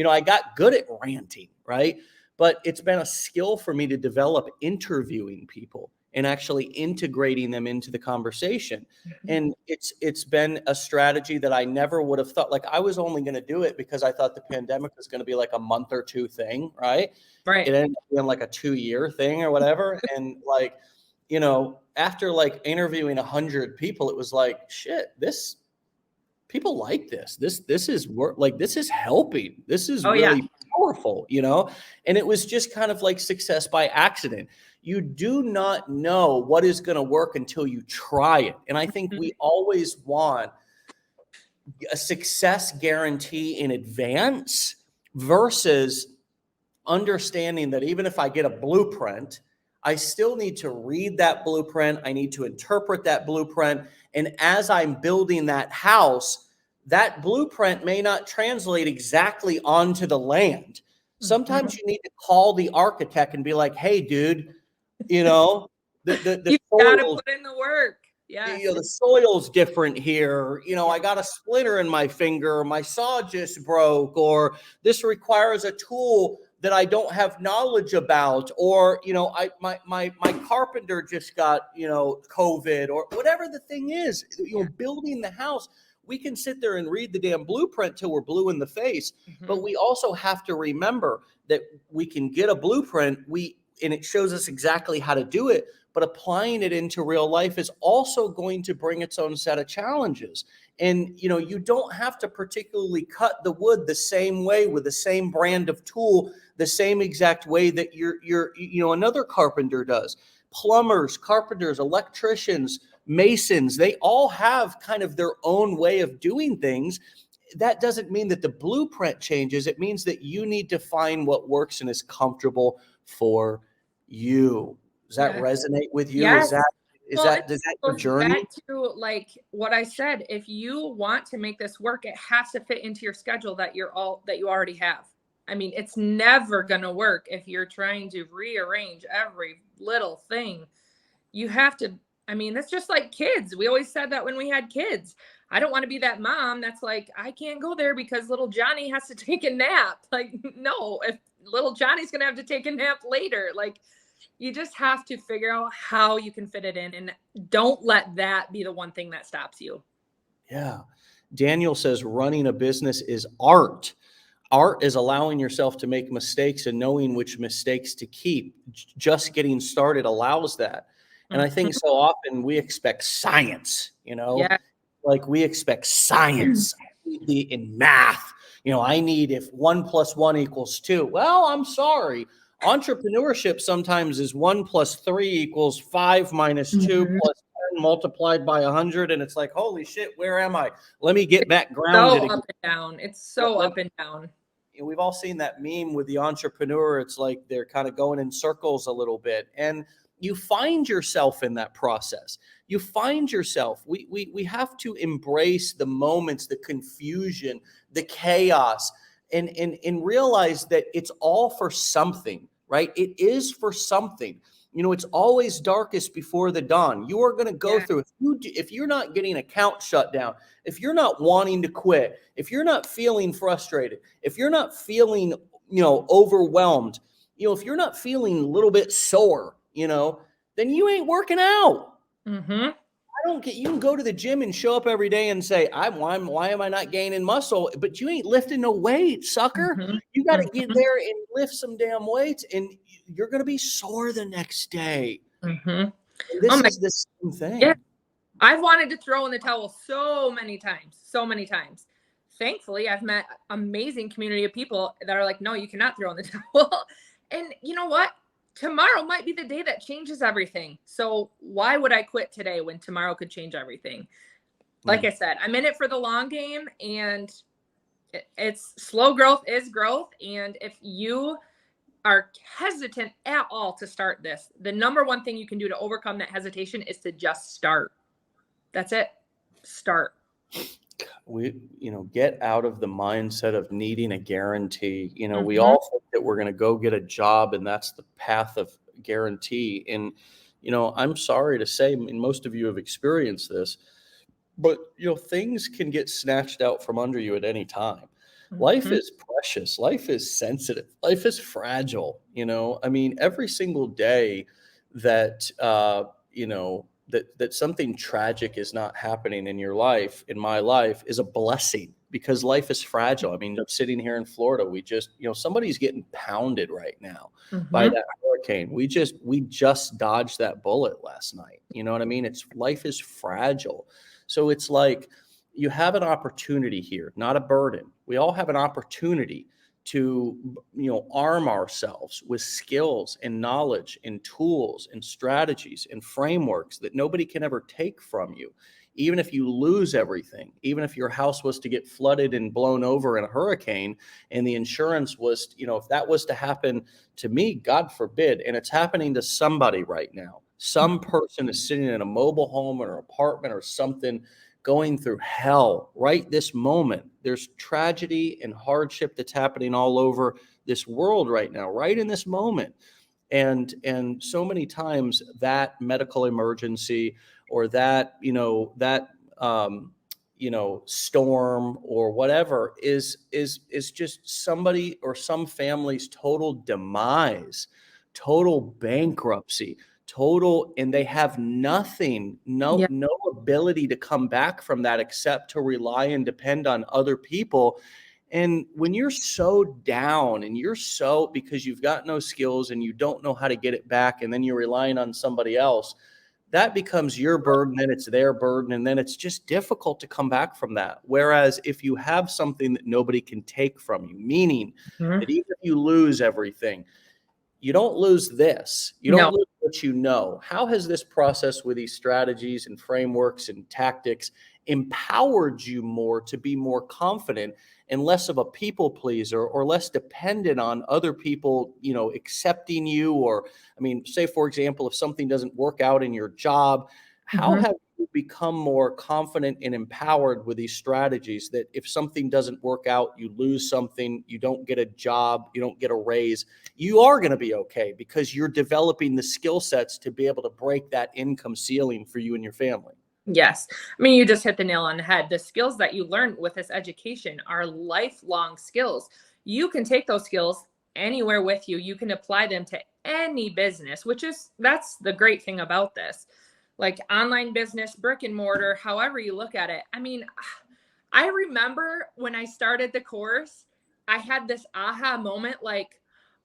I got good at ranting, right? But it's been a skill for me to develop interviewing people and actually integrating them into the conversation. And it's been a strategy that I never would have thought. Like, I was only going to do it because I thought the pandemic was going to be like a month or two thing, right? Right. It ended up being like a 2-year thing or whatever. And like, after like interviewing 100 people, it was like, shit, people like this. This is work. Like, this is helping. This is really powerful, and it was just kind of like success by accident. You do not know what is going to work until you try it. And I think we always want a success guarantee in advance versus understanding that even if I get a blueprint, I still need to read that blueprint. I need to interpret that blueprint. And as I'm building that house, that blueprint may not translate exactly onto the land. Sometimes you need to call the architect and be like, hey, dude, the you gotta put in the work. Yeah. The soil's different here. I got a splinter in my finger. My saw just broke, or this requires a tool that I don't have knowledge about, or my carpenter just got COVID, or whatever the thing is. Building the house, we can sit there and read the damn blueprint till we're blue in the face, but we also have to remember that we can get a blueprint, and it shows us exactly how to do it, but applying it into real life is also going to bring its own set of challenges. And, you don't have to particularly cut the wood the same way with the same brand of tool, the same exact way that another carpenter does. Plumbers, carpenters, electricians, masons, they all have kind of their own way of doing things. That doesn't mean that the blueprint changes. It means that you need to find what works and is comfortable for you. Does that resonate with you? Yes. Is that your journey? Back to like what I said, if you want to make this work, it has to fit into your schedule that you already have. I mean, it's never going to work if you're trying to rearrange every little thing. You have to, I mean, that's just like kids. We always said that when we had kids. I don't want to be that mom that's like, I can't go there because little Johnny has to take a nap. Like, no, if little Johnny's going to have to take a nap later, like, you just have to figure out how you can fit it in, and don't let that be the one thing that stops you. Yeah. Daniel says running a business is art. Art is allowing yourself to make mistakes and knowing which mistakes to keep. Just getting started allows that. And I think so often we expect science, like we expect science in math. I need if 1 + 1 = 2. Well, I'm sorry. Entrepreneurship sometimes is 1 + 3 = 5 - 2 + 10 multiplied by 100. And it's like, holy shit, where am I? Let me get back grounded. So up and down. It's so up and down. We've all seen that meme with the entrepreneur. It's like they're kind of going in circles a little bit. And you find yourself in that process. You find yourself. We have to embrace the moments, the confusion, the chaos, and realize that it's all for something, right? It is for something. It's always darkest before the dawn. You are going to go through, if you're not getting account shut down, if you're not wanting to quit, if you're not feeling frustrated, if you're not feeling, overwhelmed, if you're not feeling a little bit sore, then you ain't working out. You can go to the gym and show up every day and say, why am I not gaining muscle? But you ain't lifting no weight, sucker. You got to get there and lift some damn weights, and you're going to be sore the next day. And this is the same thing. Yeah. I've wanted to throw in the towel so many times. Thankfully, I've met amazing community of people that are like, no, you cannot throw in the towel. And you know what? Tomorrow might be the day that changes everything. So why would I quit today when tomorrow could change everything? Like I said, I'm in it for the long game, and it's slow growth is growth. And if you are hesitant at all to start this, the number one thing you can do to overcome that hesitation is to just start. That's it. Start. get out of the mindset of needing a guarantee. We Mhm. all think that we're going to go get a job and that's the path of guarantee. And, I'm sorry to say, I mean, most of you have experienced this, but, things can get snatched out from under you at any time. Life Mhm. is precious. Life is sensitive. Life is fragile. I mean, every single day that, that something tragic is not happening in your life, in my life, is a blessing because life is fragile. I mean, I'm sitting here in Florida. We just, somebody's getting pounded right now by Mhm. that hurricane. We just dodged that bullet last night. You know what I mean? Life is fragile. So it's like you have an opportunity here, not a burden. We all have an opportunity to, arm ourselves with skills and knowledge and tools and strategies and frameworks that nobody can ever take from you. Even if you lose everything, even if your house was to get flooded and blown over in a hurricane and the insurance was, if that was to happen to me, God forbid, and it's happening to somebody right now. Some person is sitting in a mobile home or an apartment or something going through hell right this moment. There's tragedy and hardship that's happening all over this world right now, right in this moment. And so many times that medical emergency or um, storm or whatever is just somebody or some family's total demise, total bankruptcy, total, and they have nothing, no Yeah. no ability to come back from that except to rely and depend on other people. And when you're so down and you're so, because you've got no skills and you don't know how to get it back, and then you're relying on somebody else, that becomes your burden, then it's their burden, and then it's just difficult to come back from that. Whereas if you have something that nobody can take from you, meaning Mhm. that even if you lose everything, you don't lose this. You don't No. lose what you know. How has this process with these strategies and frameworks and tactics empowered you more to be more confident and less of a people pleaser or less dependent on other people, accepting you? Or, I mean, say, for example, if something doesn't work out in your job, how Mhm. have you become more confident and empowered with these strategies that if something doesn't work out, you lose something, you don't get a job, you don't get a raise, you are going to be okay because you're developing the skill sets to be able to break that income ceiling for you and your family. Yes. I mean, you just hit the nail on the head. The skills that you learn with this education are lifelong skills. You can take those skills anywhere with you. You can apply them to any business, that's the great thing about this. Like online business, brick and mortar, however you look at it. I mean, I remember when I started the course, I had this aha moment like,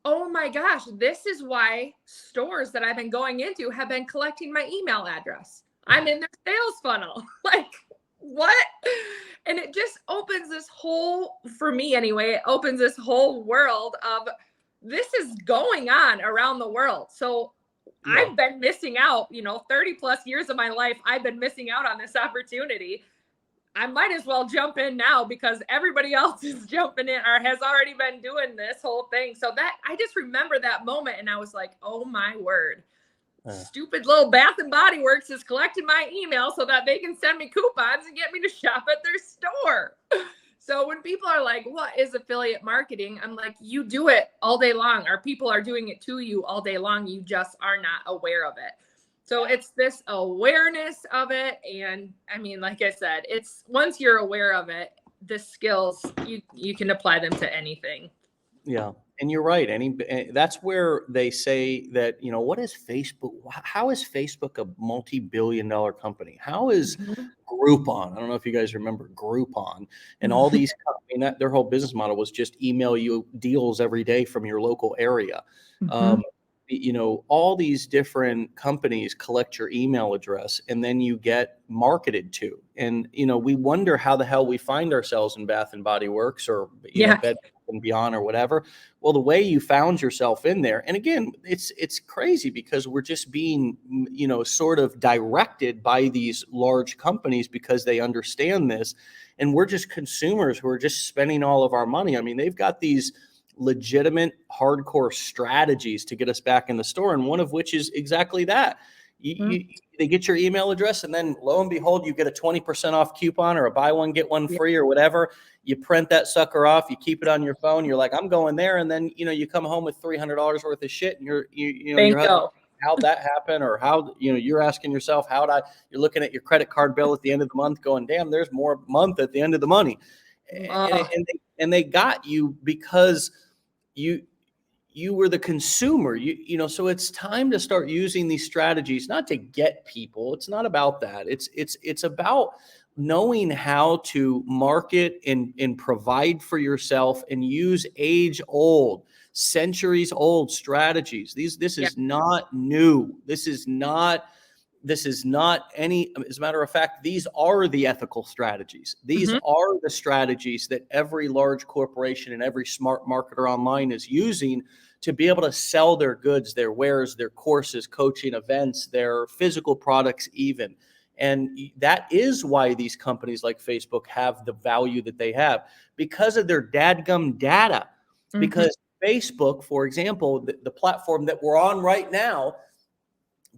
oh my gosh, this is why stores that I've been going into have been collecting my email address. I'm in their sales funnel. Like, what? And it just opens this whole, for me anyway, it opens this whole world of this is going on around the world. So Yeah. I've been missing out, 30 plus years of my life. I've been missing out on this opportunity. I might as well jump in now because everybody else is jumping in or has already been doing this whole thing. So that I just remember that moment and I was like, oh my word. Uh, Stupid little Bath and Body Works is collecting my email so that they can send me coupons and get me to shop at their store. So when people are like, what is affiliate marketing? I'm like, you do it all day long. Our people are doing it to you all day long. You just are not aware of it. So it's this awareness of it. And I mean, like I said, it's once you're aware of it, the skills, you can apply them to anything. yeah. And you're right. That's where they say that, what is Facebook? How is Facebook a multi-billion dollar company? How is Mhm. Groupon? I don't know if you guys remember Groupon and all these, I mean, that their whole business model was just email you deals every day from your local area. Mhm. Um, all these different companies collect your email address and then you get marketed to. And, we wonder how the hell we find ourselves in Bath and Body Works or, Yeah. Bed Bath and Beyond or whatever. Well, the way you found yourself in there, and again, it's crazy because we're just being, sort of directed by these large companies because they understand this. And we're just consumers who are just spending all of our money. I mean, they've got these legitimate hardcore strategies to get us back in the store, and one of which is exactly that. Mhm. they get your email address, and then lo and behold, you get a 20% off coupon or a buy one, get one free or whatever. You print that sucker off, you keep it on your phone. You're like, I'm going there. And then, you come home with $300 worth of shit, and your husband, how'd that happen? Or how, you're asking yourself, you're looking at your credit card bill at the end of the month going, damn, there's more month at the end of the money. And they got you because you were the consumer, so it's time to start using these strategies, not to get people. It's not about that. It's about knowing how to market and provide for yourself and use centuries old strategies. This is not new. This is not any, as a matter of fact, these are the ethical strategies. These are the strategies that every large corporation and every smart marketer online is using to be able to sell their goods, their wares, their courses, coaching events, their physical products even. And that is why these companies like Facebook have the value that they have, because of their dadgum data. Because Facebook, for example, the platform that we're on right now,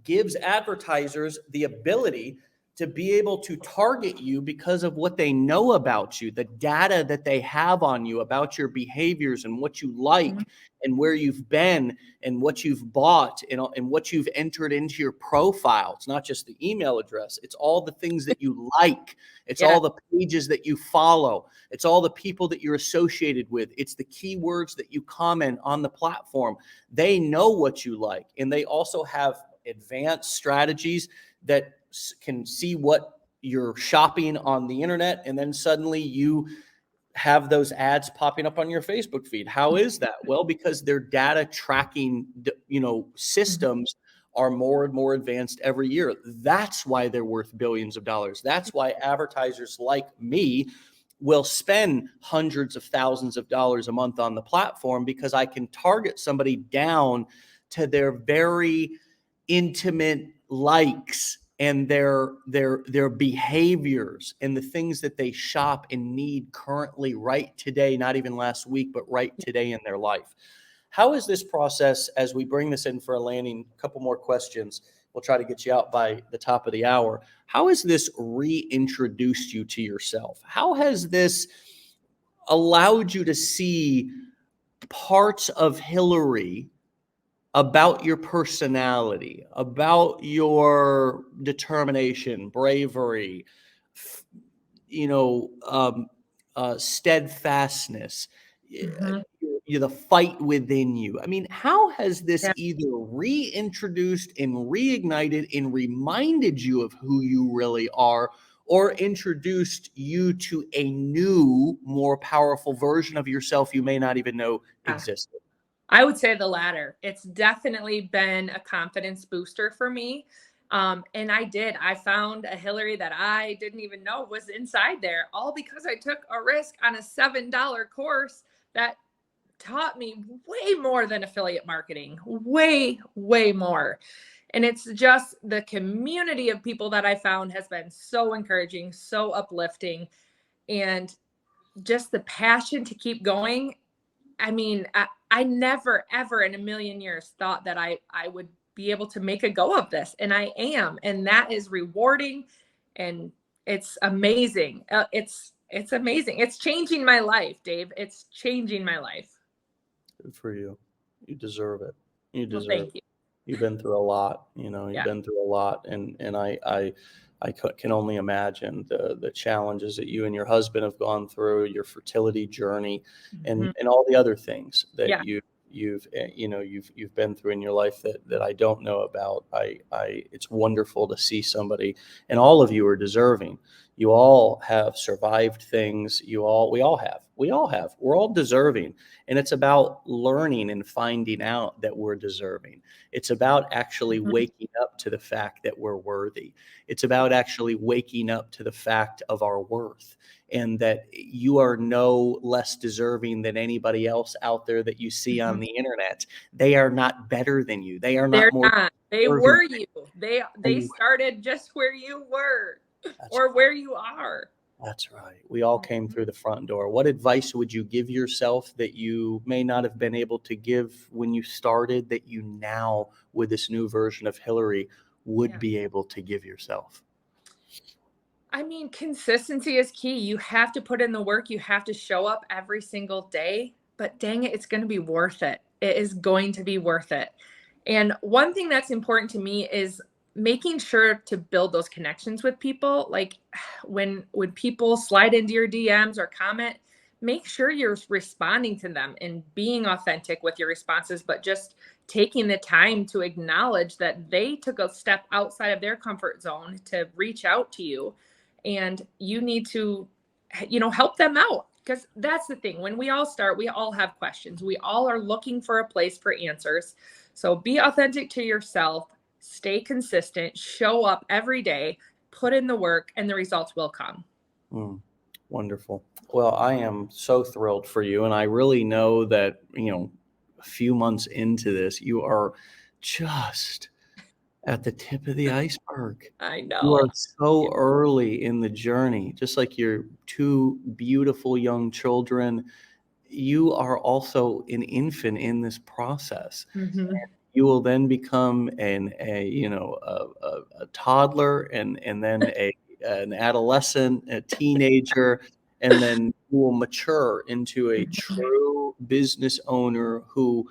gives advertisers the ability to be able to target you because of what they know about you, the data that they have on you about your behaviors and what you like and where you've been and what you've bought and what you've entered into your profile. It's not just the email address. It's all the things that you like. It's all the pages that you follow. It's all the people that you're associated with. It's the keywords that you comment on the platform. They know what you like. And they also have advanced strategies that can see what you're shopping on the internet, and then suddenly you have those ads popping up on your Facebook feed. How is that? Well, because their data tracking, systems are more and more advanced every year. That's why they're worth billions of dollars. That's why advertisers like me will spend hundreds of thousands of dollars a month on the platform, because I can target somebody down to their very intimate likes and their behaviors and the things that they shop and need currently, right today, not even last week, but right today in their life. How is this process, as we bring this in for a landing, a couple more questions, we'll try to get you out by the top of the hour. How has this reintroduced you to yourself? How has this allowed you to see parts of Hilary, about your personality, about your determination, bravery, steadfastness, the fight within you? I mean, how has this either reintroduced and reignited and reminded you of who you really are, or introduced you to a new, more powerful version of yourself you may not even know existed? I would say the latter. It's definitely been a confidence booster for me. And I found a Hilary that I didn't even know was inside there, all because I took a risk on a $7 course that taught me way more than affiliate marketing, way, way more. And it's just the community of people that I found has been so encouraging, so uplifting, and just the passion to keep going. I mean, I never, ever in a million years thought that I would be able to make a go of this. And I am. And that is rewarding. And it's amazing. It's amazing. It's changing my life, Dave. It's changing my life. Good for you. You deserve it. You deserve it. Thank you. You've been through a lot, you've been through a lot. And I can only imagine the challenges that you and your husband have gone through, your fertility journey, and all the other things that you've been through in your life that I don't know about. It's wonderful to see somebody, and all of you are deserving. You all have survived things. We all have. We're all deserving. And it's about learning and finding out that we're deserving. It's about actually waking up to the fact that we're worthy. It's about actually waking up to the fact of our worth, and that you are no less deserving than anybody else out there that you see on the internet. They are not better than you. They are not more. Not. They were you. They started just where you were. Where you are. That's right. We all came through the front door. What advice would you give yourself that you may not have been able to give when you started, that you now, with this new version of Hilary, would be able to give yourself? I mean, consistency is key. You have to put in the work. You have to show up every single day, but dang it, it's going to be worth it. It is going to be worth it. And one thing that's important to me is making sure to build those connections with people. Like when people slide into your DMs or comment, make sure you're responding to them and being authentic with your responses, but just taking the time to acknowledge that they took a step outside of their comfort zone to reach out to you. And you need to, help them out, because that's the thing. When we all start, we all have questions. We all are looking for a place for answers. So be authentic to yourself, stay consistent, show up every day, put in the work, and the results will come. Wonderful. Well, I am so thrilled for you. And I really know that, a few months into this, you are just at the tip of the iceberg. I You know. are so early in the journey, just like your two beautiful young children. You are also an infant in this process. Mm-hmm. You will then become a toddler, and then an adolescent, a teenager, and then you will mature into a true business owner who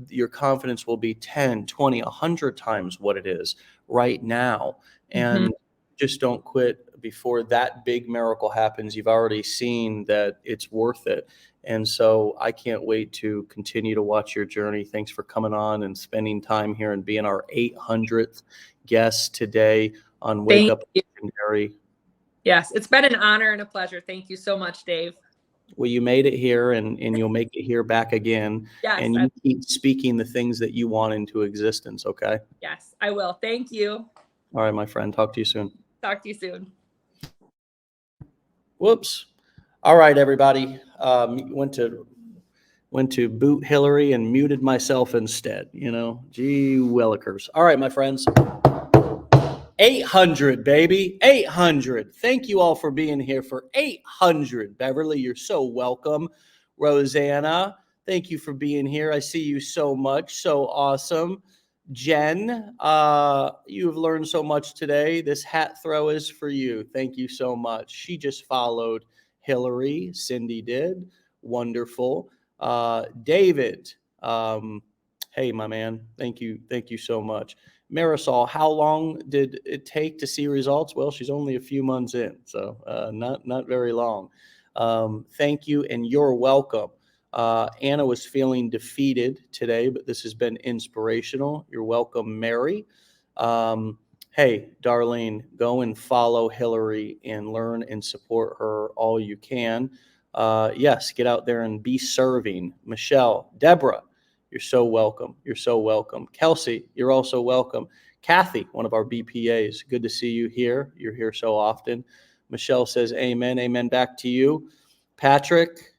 your confidence will be 10, 20, 100 times what it is right now. And just don't quit before that big miracle happens. You've already seen that it's worth it. And so I can't wait to continue to watch your journey. Thanks for coming on and spending time here and being our 800th guest today on Wake Up Legendary. Yes, it's been an honor and a pleasure. Thank you so much, Dave. Well, you made it here, and you'll make it here back again. Yes. And you keep speaking the things that you want into existence, okay? Yes, I will. Thank you. All right, my friend. Talk to you soon. Talk to you soon. Whoops. All right, everybody. Went to boot Hilary and muted myself instead. Gee willikers. All right, my friends. 800, baby. 800. Thank you all for being here for 800. Beverly, you're so welcome. Rosanna, thank you for being here. I see you so much. So awesome. Jen, you have learned so much today. This hat throw is for you. Thank you so much. She just followed Hilary. Cindy did. Wonderful. David, hey, my man. Thank you. Thank you so much. Marisol, how long did it take to see results? Well, she's only a few months in, so not very long. Thank you, and you're welcome. Anna was feeling defeated today, but this has been inspirational. You're welcome, Mary. Hey, Darlene, go and follow Hilary and learn and support her all you can. Yes, get out there and be serving. Michelle, Deborah, you're so welcome. You're so welcome. Kelsey, you're also welcome. Kathy, one of our BPAs, good to see you here. You're here so often. Michelle says, amen, amen, back to you. Patrick,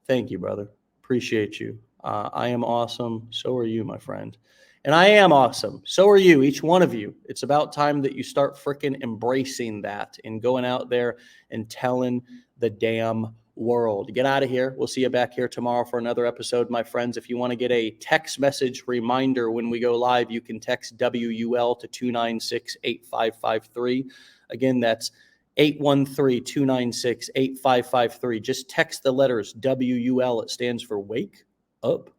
thank you, brother. Appreciate you. I am awesome. So are you, my friend. And I am awesome. So are you, each one of you. It's about time that you start freaking embracing that and going out there and telling the damn world. Get out of here. We'll see you back here tomorrow for another episode, my friends. If you want to get a text message reminder when we go live, you can text WUL to 296-8553. Again, that's 813-296-8553. Just text the letters WUL. It stands for Wake Up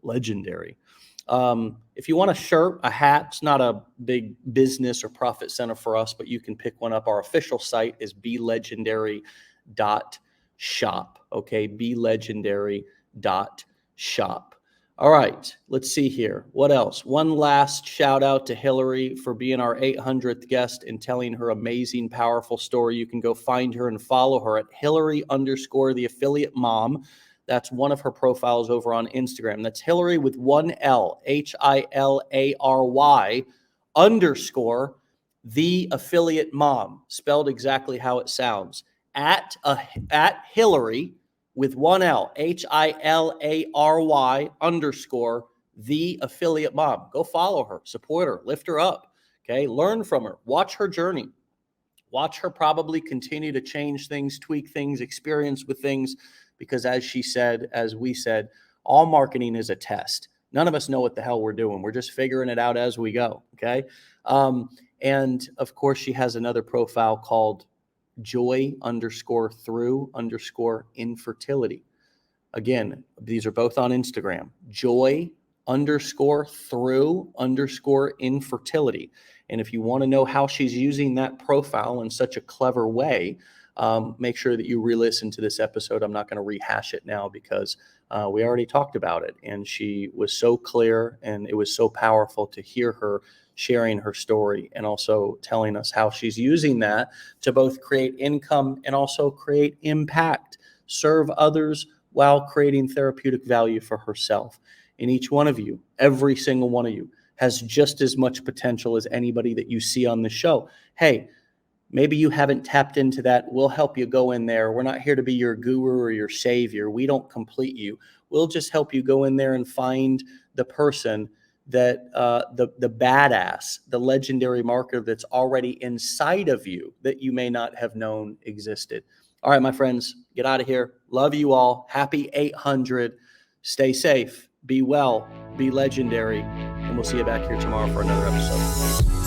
Legendary. If you want a shirt, a hat, it's not a big business or profit center for us, but you can pick one up. Our official site is belegendary.shop. Okay, belegendary.shop. All right, let's see here. What else? One last shout out to Hilary for being our 800th guest and telling her amazing, powerful story. You can go find her and follow her at Hilary_the affiliate mom. That's one of her profiles over on Instagram. That's Hilary with one L, Hilary _ the affiliate mom, spelled exactly how it sounds. At Hilary with one L, Hilary _ the affiliate mom. Go follow her, support her, lift her up. Okay, learn from her, watch her journey. Watch her probably continue to change things, tweak things, experience with things, because as she said, as we said, all marketing is a test. None of us know what the hell we're doing. We're just figuring it out as we go, okay? And of course, she has another profile called joy_through_infertility. Again, these are both on Instagram, joy_through_infertility. And if you want to know how she's using that profile in such a clever way, make sure that you re-listen to this episode. I'm not going to rehash it now because we already talked about it. And she was so clear, and it was so powerful to hear her sharing her story and also telling us how she's using that to both create income and also create impact, serve others while creating therapeutic value for herself. And each one of you, every single one of you, has just as much potential as anybody that you see on the show. Hey, maybe you haven't tapped into that. We'll help you go in there. We're not here to be your guru or your savior. We don't complete you. We'll just help you go in there and find the person that the badass, the legendary marketer that's already inside of you that you may not have known existed. All right, my friends, get out of here. Love you all. Happy 800. Stay safe. Be well. Be legendary. And we'll see you back here tomorrow for another episode.